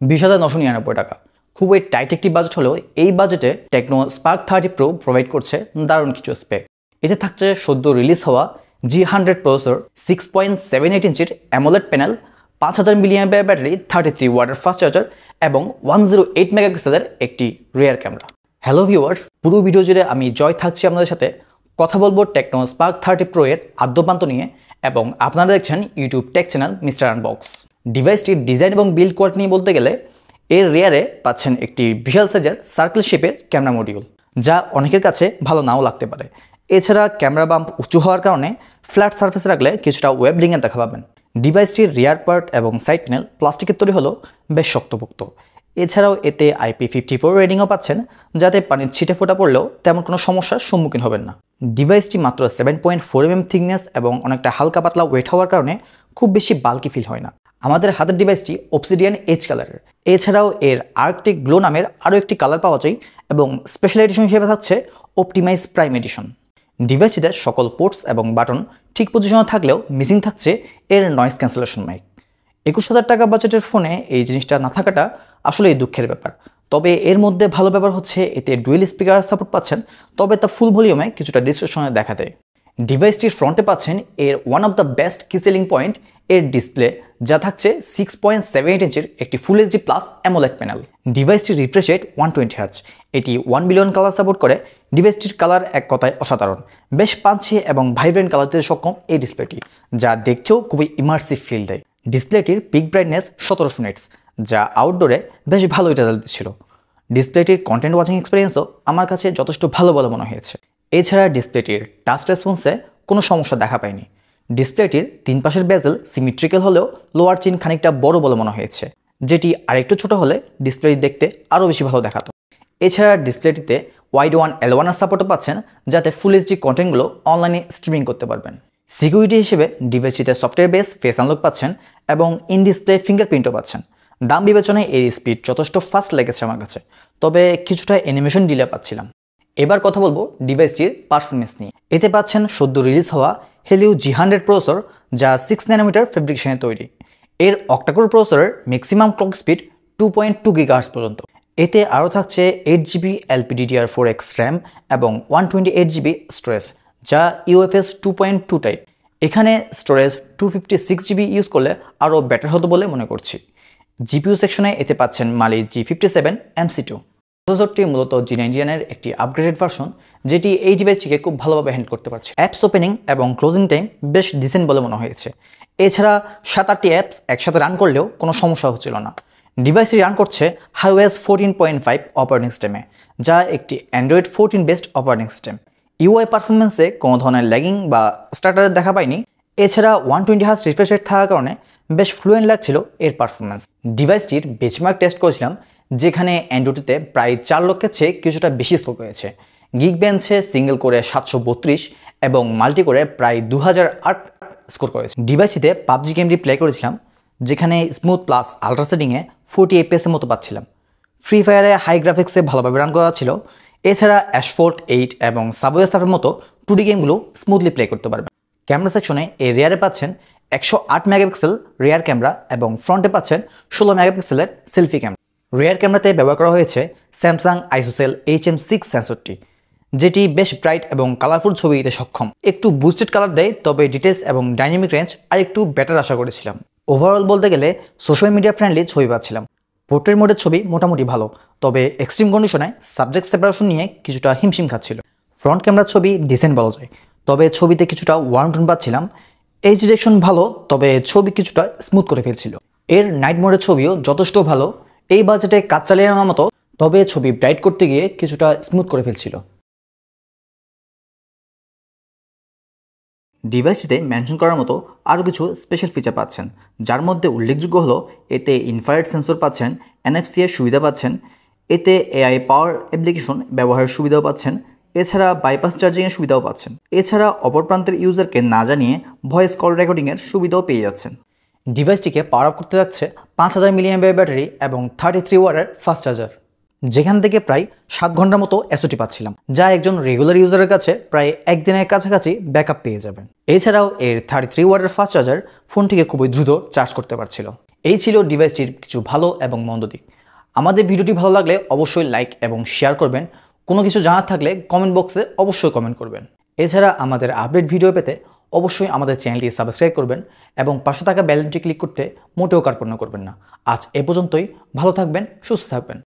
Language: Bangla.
20,999 টাকা। খুবই টাইট একটি বাজেট হলেও এই বাজেটে টেকনো স্পার্ক 30 প্রো প্রোভাইড করছে দারুণ কিছু স্পেক। এতে থাকছে সদ্য রিলিজ হওয়া G100 প্রসেসর, 6.78 ইঞ্চির অ্যামোলেড প্যানেল, 5000 mAh ব্যাটারি, 33 ওয়াটের ফাস্ট চার্জার এবং 108 মেগাপিক্সেলের একটি রিয়ার ক্যামেরা। হ্যালো ভিউয়ার্স, পুরো ভিডিও জুড়ে আমি জয় থাকছি আপনাদের সাথে। কথা বলবো টেকনো স্পার্ক 30 প্রো এর আদ্যপান্ত নিয়ে এবং আপনারা দেখছেন YouTube tech channel mister unbox. ডিভাইসটির ডিজাইন এবং বিল্ড কোয়ালিটি নিয়ে বলতে গেলে এর রিয়ারে পাচ্ছেন একটি বিশাল সাইজের সার্কেল শেপের ক্যামেরা মডিউল, যা অনেকের কাছে ভালো নাও লাগতে পারে। এছাড়া ক্যামেরা বাম্প উঁচু হওয়ার কারণে ফ্ল্যাট সারফেসে রাখলে কিছুটা ওয়েবলিংয়ে দেখা পাবেন। ডিভাইসটির রিয়ার পার্ট এবং সাইড প্যানেল প্লাস্টিকের তৈরি হলেও বেশ শক্তপোক্ত। এছাড়াও এতে IP54 রেটিংও পাচ্ছেন, যাতে পানির ছিটে ফোটা পড়লেও তেমন কোনো সমস্যার সম্মুখীন হবেন না। ডিভাইসটি মাত্র 7.4 mm থিকনেস এবং অনেকটা হালকা পাতলা ওয়েট হওয়ার কারণে খুব বেশি বাল্কি ফিল হয় না। আমাদের হাতের ডিভাইসটি অবসিডিয়ান এজ কালারের। এছাড়াও এর আর্কটিক গ্লো নামের আরও একটি কালার পাওয়া যায় এবং স্পেশাল এডিশন হিসেবে থাকছে অপটিমাইজ প্রাইম এডিশন। ডিভাইসটিতে সকল পোর্টস এবং বাটন ঠিক পজিশনে থাকলেও মিসিং থাকছে এর নয়েজ ক্যান্সেলেশন মাইক। 21,000 টাকা বাজেটের ফোনে এই জিনিসটা না থাকাটা আসলেই দুঃখের ব্যাপার। তবে এর মধ্যে ভালো ব্যাপার হচ্ছে এতে ডুয়েল স্পিকার সাপোর্ট পাচ্ছেন, তবে তা ফুল ভলিউমে কিছুটা ডিসটরশনে দেখা দেয়। ডিভাইসটির ফ্রন্টে পাচ্ছেন এর one of the best key selling point, এর ডিসপ্লে, যা থাকছে 6.78 ইঞ্চির একটি full HD plus AMOLED panel. ডিভাইসটির রিফ্রেশ রেট 120 হার্টজ। এটি 1 বিলিয়ন কালার সাপোর্ট করে। ডিভাইসটির কালার এক কথায় অসাধারণ, বেশ পাঞ্চি এবং ভাইব্রেন্ট কালার দিতে সক্ষম এই ডিসপ্লেটি, যা দেখতেও খুবই ইমার্সিভ ফিল দেয়। ডিসপ্লেটির পিক ব্রাইটনেস 1700 নিটস, যা আউটডোরে বেশ ভালোই রেজাল্ট দিচ্ছিল। ডিসপ্লেটির কন্টেন্ট ওয়াচিং এক্সপিরিয়েন্সও আমার কাছে যথেষ্ট ভালো বলে মনে হয়েছে। এছাড়া ডিসপ্লেটির টাচ রেসপন্সে কোনো সমস্যা দেখা পায়নি। ডিসপ্লেটির তিন পাশের বেজেল সিমেট্রিক্যাল হলেও লোয়ার চিন খানিকটা বড় বলে মনে হয়েছে, যেটি আরেকটু ছোট হলে ডিসপ্লেটি দেখতে আরও বেশি ভালো দেখাতো। এছাড়া ডিসপ্লেটিতে ওয়াইড 1L1R সাপোর্টও পাচ্ছেন, যাতে ফুল এইচডি কন্টেন্টগুলো অনলাইনে স্ট্রিমিং করতে পারবেন। সিকিউরিটি হিসেবে ডিভাইসটিতে সফটওয়্যার বেস ফেস আনলক পাচ্ছেন এবং ইন ডিসপ্লে ফিঙ্গারপ্রিন্টও পাচ্ছেন। দাম বিবেচনায় এর স্পিড যথেষ্ট ফাস্ট লেগেছে আমার কাছে, তবে কিছুটা অ্যানিমেশন ডিলে পাচ্ছিলাম। এবার কথা বলবো ডিভাইসটির পারফরমেন্স নিয়ে। এতে পাচ্ছেন সদ্য রিলিজ হওয়া Helio G100 প্রসেসর, যা 6 nm ফেব্রিকেশনে তৈরি। এর অক্টাকোর প্রসেসরের ম্যাক্সিমাম ক্লক স্পিড 2.2 GHz পর্যন্ত। এতে আরও থাকছে 8GB LPDDR4X র্যাম এবং 128GB স্টোরেজ, যা UFS 2.2 টাইপ। এখানে স্টোরেজ 256GB ইউজ করলে আরও বেটার হতো বলে মনে করছি। জিপিইউ সেকশনে এতে পাচ্ছেন Mali G57 MC2। প্রসেসরটি মূলত G99 এর একটি আপগ্রেডেড ভার্সন, যেটি এই ডিভাইসটিকে খুব ভালোভাবে হ্যান্ডেল করতে পারছে। অ্যাপস ওপেনিং এবং ক্লোজিং টাইম বেশ ডিসেন্ট বলে মনে হয়েছে। এছাড়া 7-8টি অ্যাপস একসাথে রান করলেও কোনো সমস্যা হচ্ছিল না। ডিভাইসটি রান করছে iOS 14.5 অপারেটিং সিস্টেমে, যা একটি Android 14 based operating system. UI পারফরমেন্সে কোনো ধরনের ল্যাগিং বা স্টার্টারের দেখা পাইনি। এছাড়া 120 হার্জ রিফ্রেশ রেট থাকার কারণে বেশ ফ্লুয়েন্ট লাগছিল এর পারফরমেন্স। ডিভাইসটির বেঞ্চমার্ক টেস্ট করেছিলাম, যেখানে অ্যান্ড্রয়েডে প্রায় 4 লক্ষের চেয়ে কিছুটা বেশি স্কোর রয়েছে। গিগবেঞ্চে সিঙ্গেল করে 732 এবং মাল্টি করে প্রায় 2008 স্কোর করেছে। ডিভাইসটিতে PUBG গেমটি প্লে করেছিলাম, যেখানে স্মুথ প্লাস আলট্রা সেটিংয়ে 40 FPS এর মতো পাচ্ছিলাম। ফ্রি ফায়ারে হাই গ্রাফিক্সে ভালোভাবে রান করা ছিল। এছাড়া Asphalt 8 এবং সাবওয়ে সার্ফারের মতো 2D গেমগুলো স্মুথলি প্লে করতে পারবেন। ক্যামেরা সেকশনে এই রিয়ারে পাচ্ছেন 108 মেগাপিক্সেল রিয়ার ক্যামেরা এবং ফ্রন্টে পাচ্ছেন 16 মেগাপিক্সেলের সেলফি ক্যামেরা। রিয়ার ক্যামেরাতে ব্যবহার করা হয়েছে স্যামসাং আইসোসেল HM6 সেন্সরটি, যেটি বেশ ব্রাইট এবং কালারফুল ছবি দিতে সক্ষম। একটু বুস্টেড কালার দেয়, তবে ডিটেলস এবং ডাইনামিক রেঞ্জ আর একটু বেটার আশা করেছিলাম। ওভারঅল বলতে গেলে সোশ্যাল মিডিয়া ফ্রেন্ডলি ছবি পাচ্ছিলাম। পোর্ট্রেট মোডের ছবি মোটামুটি ভালো, তবে এক্সট্রিম কন্ডিশনে সাবজেক্ট সেপারেশন নিয়ে কিছুটা হিমশিম খাচ্ছিল। ফ্রন্ট ক্যামেরার ছবি ডিসেন্ট বলা যায়, তবে ছবিতে কিছুটা ওয়ার্ম টোন পাচ্ছিলাম। এইচ ডিরেকশন ভালো, তবে ছবি কিছুটা স্মুথ করে ফেলছিল। এর নাইট মোডের ছবিও যথেষ্ট ভালো, এই বাজেটে কাজ চালিয়ে নেওয়ার মতো, তবে ছবি ব্রাইট করতে গিয়ে কিছুটা স্মুথ করে ফেলছিল। ডিভাইসটিতে মেনশন করার মতো আরও কিছু স্পেশাল ফিচার পাচ্ছেন, যার মধ্যে উল্লেখযোগ্য হলো এতে ইনফ্রারেড সেন্সর পাচ্ছেন, NFC এর সুবিধা পাচ্ছেন, এতে AI পাওয়ার অ্যাপ্লিকেশন ব্যবহারের সুবিধাও পাচ্ছেন। এছাড়া বাইপাস চার্জিংয়ের সুবিধাও পাচ্ছেন। এছাড়া অপর প্রান্তের ইউজারকে না জানিয়ে ভয়েস কল রেকর্ডিংয়ের সুবিধাও পেয়ে যাচ্ছেন। ডিভাইসটিকে পাওয়ার আপ করতে যাচ্ছে 5000 mAh ব্যাটারি এবং 33 ওয়াটের ফাস্ট চার্জার, যেখান থেকে প্রায় 7 ঘন্টার মতো এসওটি পাচ্ছিলাম, যা একজন রেগুলার ইউজারের কাছে প্রায় একদিনের কাছাকাছি ব্যাকআপ পেয়ে যাবেন। এছাড়াও এর 33 ওয়াটের ফাস্ট চার্জার ফোনটিকে খুবই দ্রুত চার্জ করতে পারছিল। এই ছিল ডিভাইসটির কিছু ভালো এবং মন্দ দিক। আমাদের ভিডিওটি ভালো লাগলে অবশ্যই লাইক এবং শেয়ার করবেন। কোনো কিছু জানার থাকলে কমেন্ট বক্সে অবশ্যই কমেন্ট করবেন। এছাড়া আমাদের আপডেট ভিডিও পেতে অবশ্যই আমাদের চ্যানেলটি সাবস্ক্রাইব করবেন এবং পাশে থাকা বেল আইকনটি ক্লিক করতে মোটেও কার্পণ্য করবেন না। আজ এ পর্যন্তই। ভালো থাকবেন, সুস্থ থাকবেন।